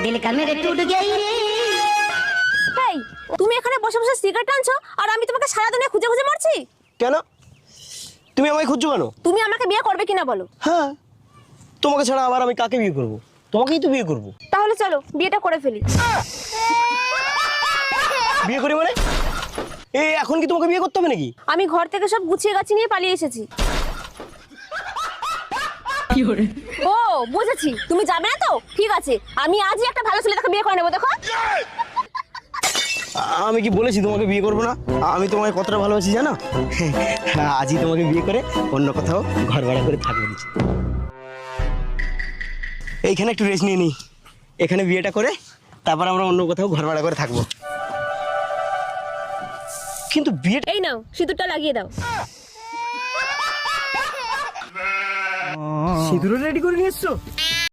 दिल का मेरे टूट गई रे। এই তুমি এখানে বসে বসে সিগারেট টানছো আর আমি তোমাকে সারা দুনিয়া খুঁজে খুঁজে মরছি। কেন তুমি আমায় খুঁজছো কেন? তুমি আমাকে বিয়ে করবে কিনা বলো? হ্যাঁ, তোমাকে ছাড়া আবার আমি কাকে বিয়ে করব? তোমাকেই তো বিয়ে করব। তাহলে চলো বিয়েটা করে ফেলি। বিয়ে করি মানে? এই এখন কি তোমাকে বিয়ে করতে হবে নাকি? আমি ঘর থেকে সব গুছিয়ে গাছি নিয়ে পালিয়ে এসেছি। ও বুঝেছি, তুমি যাবে না তো? ঠিক আছে, আমি আজই একটা ভালো ছেলে তাকে বিয়ে করে নেবো। দেখো আমি কি বলেছি তোমাকে বিয়ে করবো না? আমি তোমাকে কতটা ভালোবাসি জানো? আজই তোমাকে বিয়ে করে অন্য কোথাও ঘর ভাড়া করে থাকবো দিচ্ছি। এইখানে একটু রেস্ট নিয়ে নিই, এখানে বিয়েটা করে তারপর আমরা অন্য কোথাও ঘর ভাড়া করে থাকবো। কিন্তু বিয়েটা এই নাও সিঁদুরটা লাগিয়ে দাও। সিঁদুর রেডি করে নিয়ে এসছো?